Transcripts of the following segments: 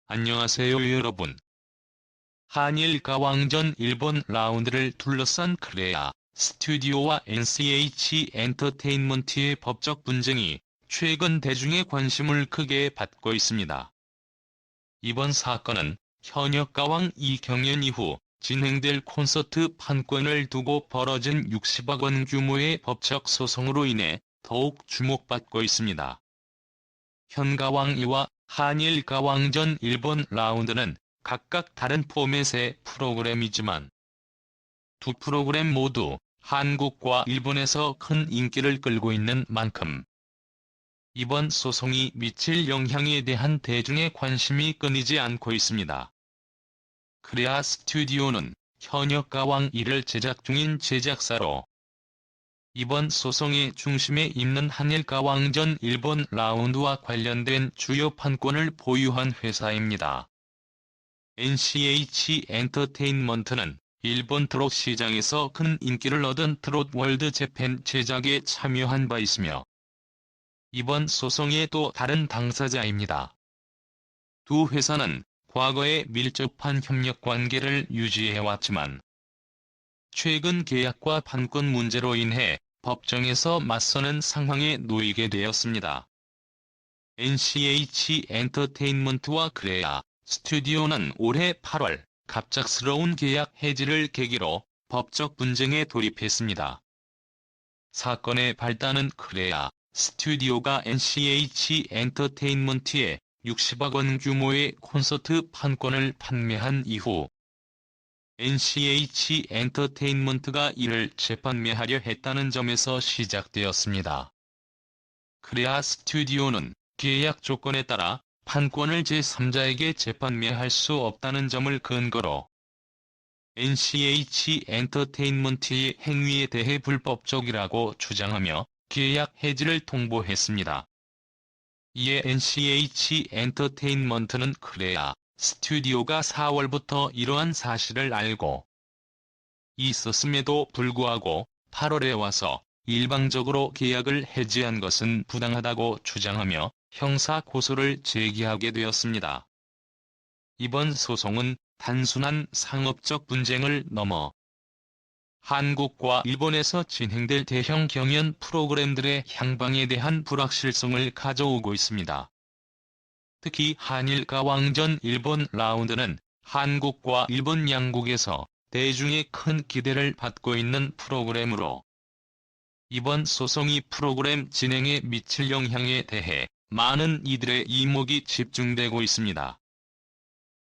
안녕하세요 여러분. 한일 가왕전 일본 라운드를 둘러싼 크레아 스튜디오와 NCH 엔터테인먼트의 법적 분쟁이 최근 대중의 관심을 크게 받고 있습니다. 이번 사건은 현역 가왕 이경연 이후 진행될 콘서트 판권을 두고 벌어진 60억 원 규모의 법적 소송으로 인해 더욱 주목받고 있습니다. 현가왕2와 한일 가왕전 일본 라운드는 각각 다른 포맷의 프로그램이지만 두 프로그램 모두 한국과 일본에서 큰 인기를 끌고 있는 만큼 이번 소송이 미칠 영향에 대한 대중의 관심이 끊이지 않고 있습니다. 크레아 스튜디오는 현역 가왕2를 제작 중인 제작사로 이번 소송의 중심에 있는 한일 가왕전 일본 라운드와 관련된 주요 판권을 보유한 회사입니다. NCH 엔터테인먼트는 일본 트롯 시장에서 큰 인기를 얻은 트롯 월드 재팬 제작에 참여한 바 있으며 이번 소송의 또 다른 당사자입니다. 두 회사는 과거에 밀접한 협력 관계를 유지해왔지만 최근 계약과 판권 문제로 인해 법정에서 맞서는 상황에 놓이게 되었습니다. NCH 엔터테인먼트와 크레아 스튜디오는 올해 8월 갑작스러운 계약 해지를 계기로 법적 분쟁에 돌입했습니다. 사건의 발단은 크레아 스튜디오가 NCH 엔터테인먼트에 60억 원 규모의 콘서트 판권을 판매한 이후 NCH 엔터테인먼트가 이를 재판매하려 했다는 점에서 시작되었습니다. 크레아 스튜디오는 계약 조건에 따라 판권을 제3자에게 재판매할 수 없다는 점을 근거로 NCH 엔터테인먼트의 행위에 대해 불법적이라고 주장하며 계약 해지를 통보했습니다. 이에 NCH 엔터테인먼트는 크레아 스튜디오가 4월부터 이러한 사실을 알고 있었음에도 불구하고 8월에 와서 일방적으로 계약을 해지한 것은 부당하다고 주장하며 형사 고소를 제기하게 되었습니다. 이번 소송은 단순한 상업적 분쟁을 넘어 한국과 일본에서 진행될 대형 경연 프로그램들의 향방에 대한 불확실성을 가져오고 있습니다. 특히 한일 가왕전 일본 라운드는 한국과 일본 양국에서 대중의 큰 기대를 받고 있는 프로그램으로 이번 소송이 프로그램 진행에 미칠 영향에 대해 많은 이들의 이목이 집중되고 있습니다.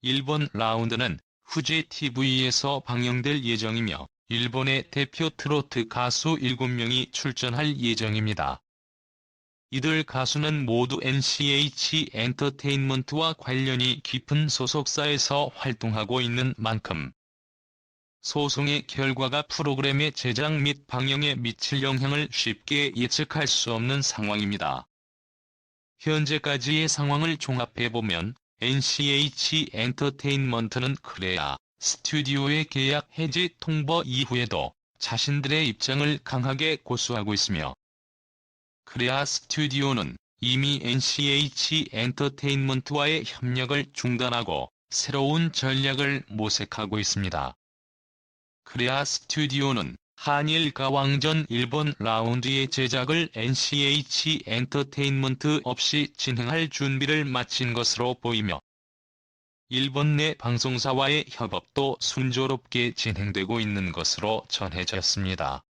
일본 라운드는 후지 TV에서 방영될 예정이며 일본의 대표 트로트 가수 7명이 출전할 예정입니다. 이들 가수는 모두 NCH 엔터테인먼트와 관련이 깊은 소속사에서 활동하고 있는 만큼 소송의 결과가 프로그램의 제작 및 방영에 미칠 영향을 쉽게 예측할 수 없는 상황입니다. 현재까지의 상황을 종합해보면 NCH 엔터테인먼트는 크레아 스튜디오의 계약 해지 통보 이후에도 자신들의 입장을 강하게 고수하고 있으며 크레아 스튜디오는 이미 NCH 엔터테인먼트와의 협력을 중단하고 새로운 전략을 모색하고 있습니다. 크레아 스튜디오는 한일 가왕전 일본 라운드의 제작을 NCH 엔터테인먼트 없이 진행할 준비를 마친 것으로 보이며 일본 내 방송사와의 협업도 순조롭게 진행되고 있는 것으로 전해졌습니다.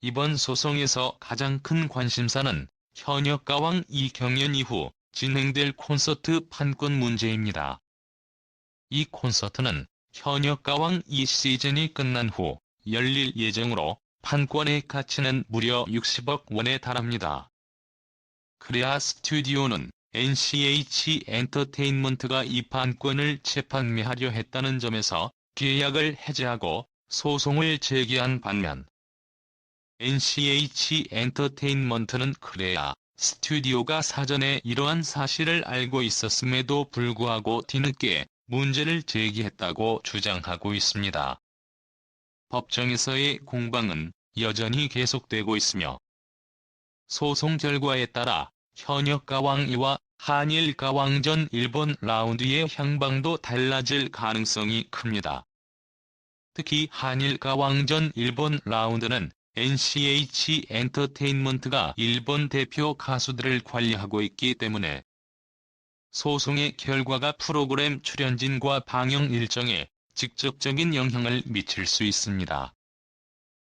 이번 소송에서 가장 큰 관심사는 현역 가왕 이경연 이후 진행될 콘서트 판권 문제입니다. 이 콘서트는 현역 가왕 2시즌이 끝난 후 열릴 예정으로 판권의 가치는 무려 60억 원에 달합니다. 크레아 스튜디오는 NCH 엔터테인먼트가 이 판권을 재판매하려 했다는 점에서 계약을 해지하고 소송을 제기한 반면 NCH 엔터테인먼트는 크레아 스튜디오가 사전에 이러한 사실을 알고 있었음에도 불구하고 뒤늦게 문제를 제기했다고 주장하고 있습니다. 법정에서의 공방은 여전히 계속되고 있으며 소송 결과에 따라 현역 가왕2와 한일 가왕전 일본 라운드의 향방도 달라질 가능성이 큽니다. 특히 한일 가왕전 일본 라운드는 NCH 엔터테인먼트가 일본 대표 가수들을 관리하고 있기 때문에 소송의 결과가 프로그램 출연진과 방영 일정에 직접적인 영향을 미칠 수 있습니다.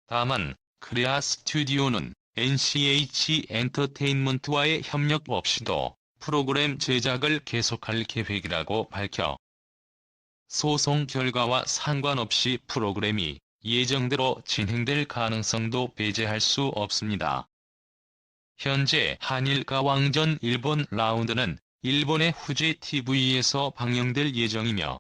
다만 크레아 스튜디오는 NCH 엔터테인먼트와의 협력 없이도 프로그램 제작을 계속할 계획이라고 밝혀 소송 결과와 상관없이 프로그램이 예정대로 진행될 가능성도 배제할 수 없습니다. 현재 한일 가왕전 일본 라운드는 일본의 후지 TV에서 방영될 예정이며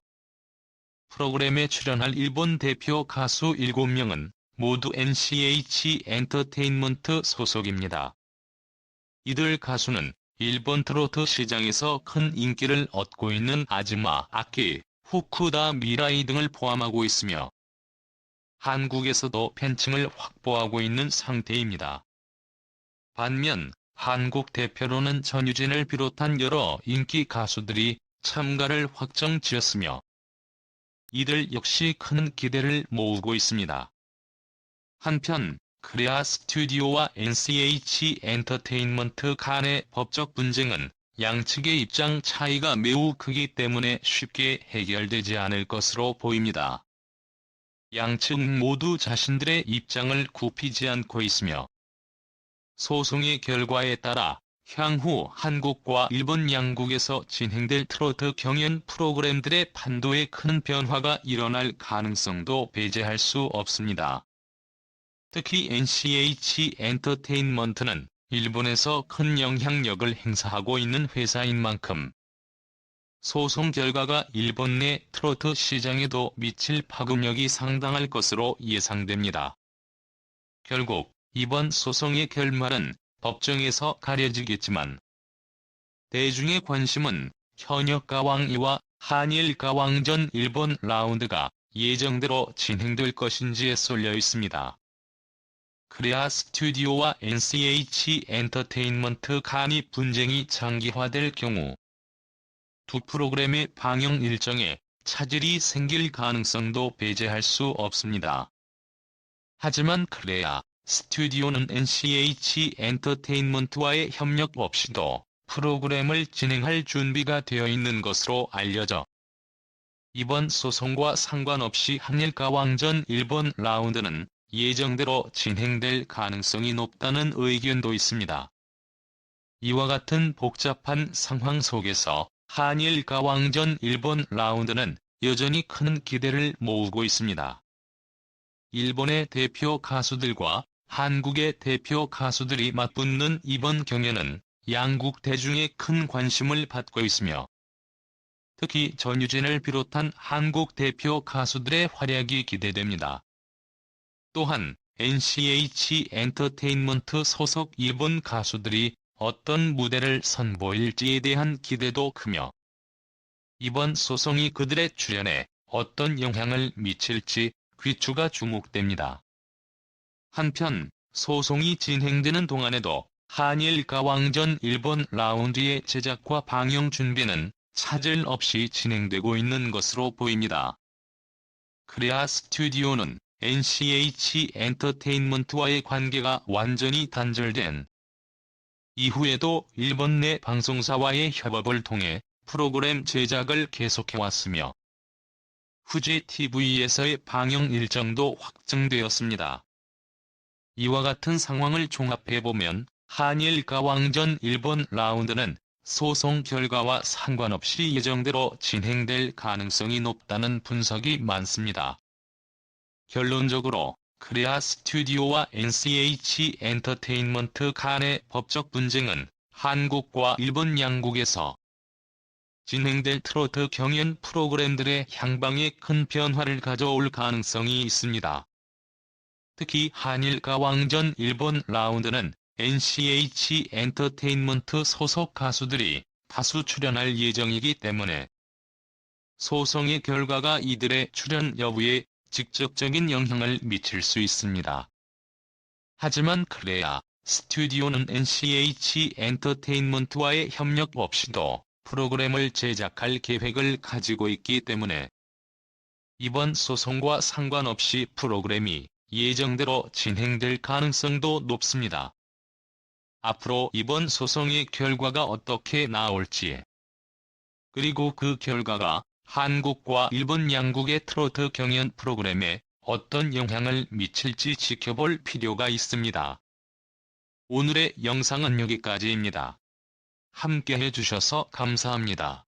프로그램에 출연할 일본 대표 가수 7명은 모두 NCH 엔터테인먼트 소속입니다. 이들 가수는 일본 트로트 시장에서 큰 인기를 얻고 있는 아즈마 아키, 후쿠다 미라이 등을 포함하고 있으며 한국에서도 팬층을 확보하고 있는 상태입니다. 반면 한국 대표로는 전유진을 비롯한 여러 인기 가수들이 참가를 확정지었으며 이들 역시 큰 기대를 모으고 있습니다. 한편 크레아 스튜디오와 NCH 엔터테인먼트 간의 법적 분쟁은 양측의 입장 차이가 매우 크기 때문에 쉽게 해결되지 않을 것으로 보입니다. 양측 모두 자신들의 입장을 굽히지 않고 있으며 소송의 결과에 따라 향후 한국과 일본 양국에서 진행될 트로트 경연 프로그램들의 판도에 큰 변화가 일어날 가능성도 배제할 수 없습니다. 특히 NCH 엔터테인먼트는 일본에서 큰 영향력을 행사하고 있는 회사인 만큼 소송 결과가 일본 내 트로트 시장에도 미칠 파급력이 상당할 것으로 예상됩니다. 결국 이번 소송의 결말은 법정에서 가려지겠지만 대중의 관심은 현역 가왕이와 한일 가왕전 일본 라운드가 예정대로 진행될 것인지에 쏠려 있습니다. 크레아 스튜디오와 NCH 엔터테인먼트 간의 분쟁이 장기화될 경우 두 프로그램의 방영 일정에 차질이 생길 가능성도 배제할 수 없습니다. 하지만 크레아 스튜디오는 NCH 엔터테인먼트와의 협력 없이도 프로그램을 진행할 준비가 되어 있는 것으로 알려져 이번 소송과 상관없이 한일 가왕전 일본 라운드는 예정대로 진행될 가능성이 높다는 의견도 있습니다. 이와 같은 복잡한 상황 속에서 한일 가왕전 일본 라운드는 여전히 큰 기대를 모으고 있습니다. 일본의 대표 가수들과 한국의 대표 가수들이 맞붙는 이번 경연은 양국 대중의 큰 관심을 받고 있으며 특히 전유진을 비롯한 한국 대표 가수들의 활약이 기대됩니다. 또한 NCH 엔터테인먼트 소속 일본 가수들이 어떤 무대를 선보일지에 대한 기대도 크며 이번 소송이 그들의 출연에 어떤 영향을 미칠지 귀추가 주목됩니다. 한편 소송이 진행되는 동안에도 한일 가왕전 일본 라운드의 제작과 방영 준비는 차질 없이 진행되고 있는 것으로 보입니다. 크레아 스튜디오는 NCH 엔터테인먼트와의 관계가 완전히 단절된 이후에도 일본 내 방송사와의 협업을 통해 프로그램 제작을 계속해왔으며 후지 TV에서의 방영 일정도 확정되었습니다. 이와 같은 상황을 종합해보면 한일 가왕전 일본 라운드는 소송 결과와 상관없이 예정대로 진행될 가능성이 높다는 분석이 많습니다. 결론적으로 크레아 스튜디오와 NCH 엔터테인먼트 간의 법적 분쟁은 한국과 일본 양국에서 진행될 트로트 경연 프로그램들의 향방에 큰 변화를 가져올 가능성이 있습니다. 특히 한일 가왕전 일본 라운드는 NCH 엔터테인먼트 소속 가수들이 다수 출연할 예정이기 때문에 소송의 결과가 이들의 출연 여부에 직접적인 영향을 미칠 수 있습니다. 하지만 크레아 스튜디오는 NCH 엔터테인먼트와의 협력 없이도 프로그램을 제작할 계획을 가지고 있기 때문에 이번 소송과 상관없이 프로그램이 예정대로 진행될 가능성도 높습니다. 앞으로 이번 소송의 결과가 어떻게 나올지, 그리고 그 결과가 한국과 일본 양국의 트로트 경연 프로그램에 어떤 영향을 미칠지 지켜볼 필요가 있습니다. 오늘의 영상은 여기까지입니다. 함께 해주셔서 감사합니다.